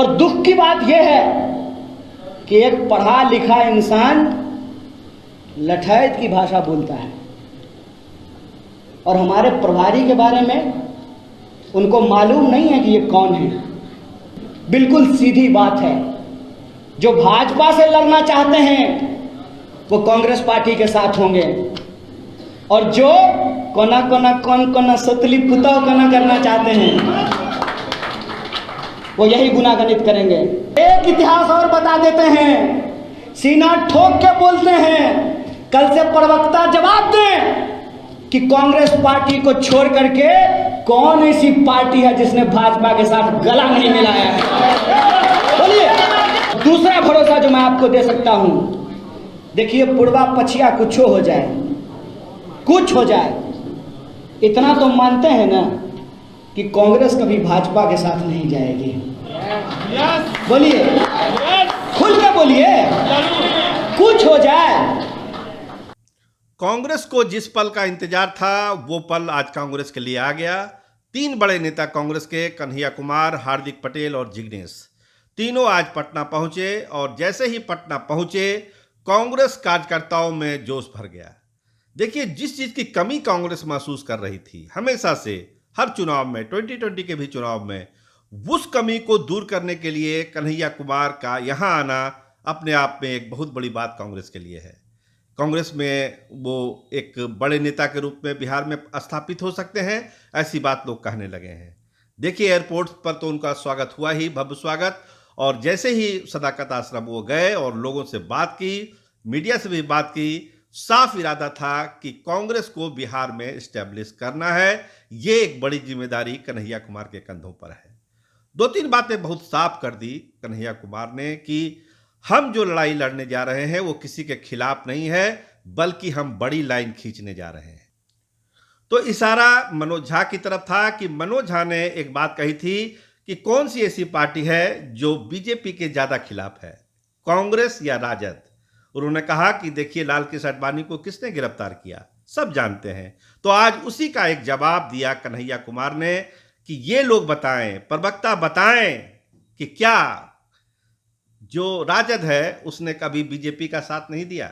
और दुख की बात यह है कि एक पढ़ा लिखा इंसान लठैत की भाषा बोलता है और हमारे प्रभारी के बारे में उनको मालूम नहीं है कि ये कौन है। बिल्कुल सीधी बात है, जो भाजपा से लड़ना चाहते हैं वो कांग्रेस पार्टी के साथ होंगे और जो कौन सतली पुताव करना चाहते हैं वो यही गुनागणित करेंगे। एक इतिहास और बता देते हैं, सीना ठोक के बोलते हैं, कल से प्रवक्ता जवाब दें कि कांग्रेस पार्टी को छोड़ करके कौन ऐसी पार्टी है जिसने भाजपा के साथ गला नहीं मिलाया है। बोलिए। दूसरा भरोसा जो मैं आपको दे सकता हूं, देखिए पूर्वा पछिया कुछ हो जाए, इतना तो मानते हैं ना कि कांग्रेस कभी भाजपा के साथ नहीं जाएगी। बोलिए, खुल के बोलिए, कुछ हो जाए। कांग्रेस को जिस पल का इंतजार था वो पल आज कांग्रेस के लिए आ गया। 3 बड़े नेता कांग्रेस के, कन्हैया कुमार, हार्दिक पटेल और जिग्नेश, तीनों आज पटना पहुंचे और जैसे ही पटना पहुंचे कांग्रेस कार्यकर्ताओं में जोश भर गया। देखिए, जिस चीज की कमी कांग्रेस महसूस कर रही थी हमेशा से, हर चुनाव में, 2020 के भी चुनाव में, उस कमी को दूर करने के लिए कन्हैया कुमार का यहां आना अपने आप में एक बहुत बड़ी बात कांग्रेस के लिए है। कांग्रेस में वो एक बड़े नेता के रूप में बिहार में स्थापित हो सकते हैं, ऐसी बात लोग कहने लगे हैं। देखिए, एयरपोर्ट पर तो उनका स्वागत हुआ ही, भव्य स्वागत, और जैसे ही सदाकत आश्रम वो गए और लोगों से बात की, मीडिया से भी बात की, साफ इरादा था कि कांग्रेस को बिहार में एस्टेब्लिश करना है। ये एक बड़ी जिम्मेदारी कन्हैया कुमार के कंधों पर है। 2-3 बातें बहुत साफ कर दी कन्हैया कुमार ने कि हम जो लड़ाई लड़ने जा रहे हैं वो किसी के खिलाफ नहीं है, बल्कि हम बड़ी लाइन खींचने जा रहे हैं। तो इशारा मनोज झा की तरफ था कि मनोज झा ने एक बात कही थी कि कौन सी ऐसी पार्टी है जो बीजेपी के ज्यादा खिलाफ है, कांग्रेस या राजद। उन्होंने कहा कि देखिए, लाल कृष्ण आडवाणी को किसने गिरफ्तार किया, सब जानते हैं। तो आज उसी का एक जवाब दिया कन्हैया कुमार ने कि ये लोग बताएं, प्रवक्ता बताएं कि क्या जो राजद है उसने कभी बीजेपी का साथ नहीं दिया।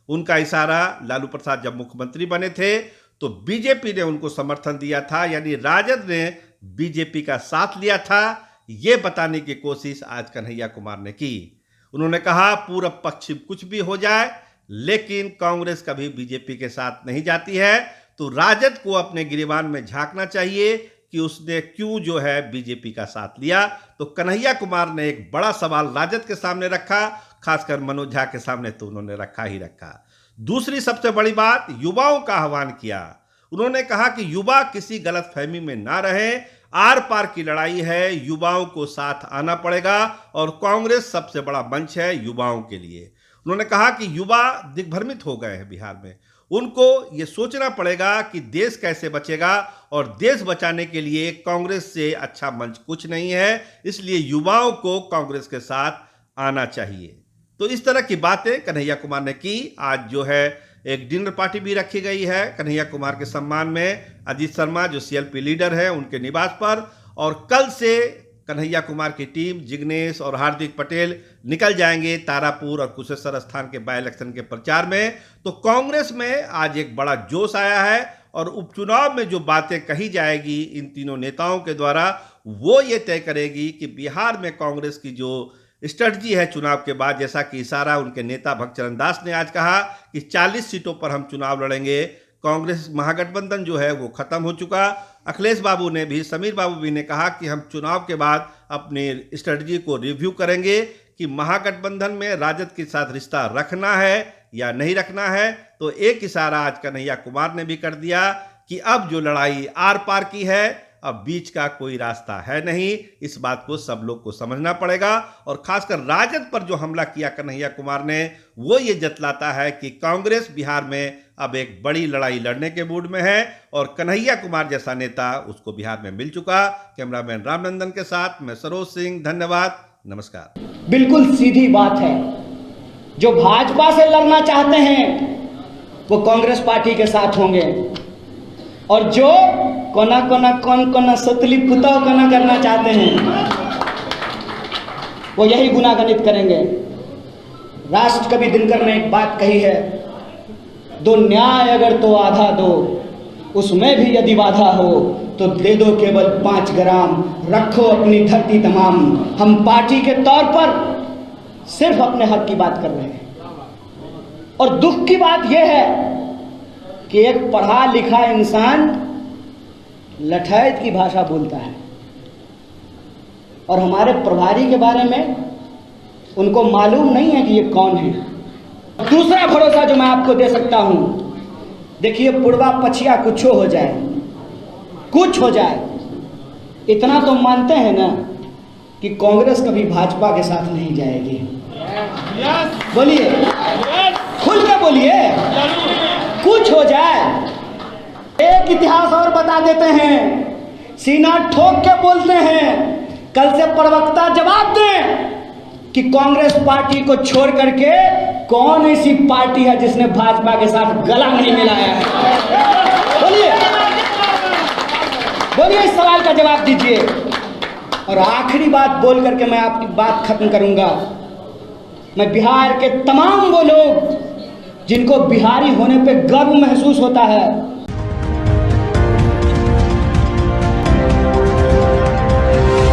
उनका इशारा, लालू प्रसाद जब मुख्यमंत्री बने थे तो बीजेपी ने उनको समर्थन दिया था, यानी राजद ने बीजेपी का साथ लिया था। ये बताने की कोशिश आज कन्हैया कुमार ने की। उन्होंने कहा, पूरब पश्चिम कुछ भी हो जाए लेकिन कांग्रेस कभी बीजेपी के साथ नहीं जाती है, तो राजद को अपने गिरेबान में झांकना चाहिए कि उसने क्यों जो है बीजेपी का साथ लिया। तो कन्हैया कुमार ने एक बड़ा सवाल राजद के सामने रखा, खासकर मनोज झा के सामने तो उन्होंने रखा ही रखा। दूसरी सबसे बड़ी बात, युवाओं का आह्वान किया। उन्होंने कहा कि युवा किसी गलतफहमी में ना रहे, आर पार की लड़ाई है, युवाओं को साथ आना पड़ेगा और कांग्रेस सबसे बड़ा मंच है युवाओं के लिए। उन्होंने कहा कि युवा दिग्भ्रमित हो गए हैं बिहार में, उनको ये सोचना पड़ेगा कि देश कैसे बचेगा और देश बचाने के लिए कांग्रेस से अच्छा मंच कुछ नहीं है, इसलिए युवाओं को कांग्रेस के साथ आना चाहिए। तो इस तरह की बातें कन्हैया कुमार ने की। आज जो है एक डिनर पार्टी भी रखी गई है कन्हैया कुमार के सम्मान में, अजीत शर्मा जो सीएलपी लीडर है उनके निवास पर, और कल से कन्हैया कुमार की टीम, जिग्नेश और हार्दिक पटेल निकल जाएंगे तारापुर और कुशेश्वर स्थान के बाय इलेक्शन के प्रचार में। तो कांग्रेस में आज एक बड़ा जोश आया है और उपचुनाव में जो बातें कही जाएगी इन तीनों नेताओं के द्वारा, वो ये तय करेगी कि बिहार में कांग्रेस की जो स्ट्रेटजी है चुनाव के बाद, जैसा कि इशारा उनके नेता भक्तचरण दास ने आज कहा कि 40 सीटों पर हम चुनाव लड़ेंगे। कांग्रेस महागठबंधन जो है वो खत्म हो चुका। अखिलेश बाबू ने भी, समीर बाबू भी ने कहा कि हम चुनाव के बाद अपनी स्ट्रेटजी को रिव्यू करेंगे कि महागठबंधन में राजद के साथ रिश्ता रखना है या नहीं रखना है। तो एक इशारा आज कन्हैया कुमार ने भी कर दिया कि अब जो लड़ाई आर पार की है, अब बीच का कोई रास्ता है नहीं। इस बात को सब लोग को समझना पड़ेगा और खासकर राजद पर जो हमला किया कन्हैया कुमार ने, वो ये जतलाता है कि कांग्रेस बिहार में अब एक बड़ी लड़ाई लड़ने के मूड में है और कन्हैया कुमार जैसा नेता उसको बिहार में मिल चुका। कैमरामैन रामनंदन के साथ मैं सरोज सिंह, धन्यवाद, नमस्कार। बिल्कुल सीधी बात है, जो भाजपा से लड़ना चाहते हैं वो कांग्रेस पार्टी के साथ होंगे और जो कौन सतली पुताव करना चाहते हैं वो यही गुनागनित करेंगे। राष्ट्र कवि दिनकर ने एक बात कही है, दो न्याय अगर तो आधा दो, उसमें भी यदि बाधा हो तो दे दो केवल 5 ग्राम, रखो अपनी धरती तमाम। हम पार्टी के तौर पर सिर्फ अपने हक की बात कर रहे हैं। और दुख की बात यह है कि एक पढ़ा लिखा इंसान लठैत की भाषा बोलता है और हमारे प्रभारी के बारे में उनको मालूम नहीं है कि ये कौन है। दूसरा भरोसा जो मैं आपको दे सकता हूं, देखिए पुड़वा पछिया कुछ हो जाए, कुछ हो जाए, इतना तो मानते हैं ना कि कांग्रेस कभी भाजपा के साथ नहीं जाएगी। बोलिए, खुल के बोलिए, कुछ हो जाए। एक इतिहास और बता देते हैं, सीना ठोक के बोलते हैं, कल से प्रवक्ता जवाब दें कि कांग्रेस पार्टी को छोड़ करके कौन ऐसी पार्टी है जिसने भाजपा के साथ गला नहीं मिलाया है। बोलिए, बोलिए, इस सवाल का जवाब दीजिए। और आखिरी बात बोल करके मैं आपकी बात खत्म करूंगा। मैं बिहार के तमाम वो लोग जिनको बिहारी होने पे गर्व महसूस होता है,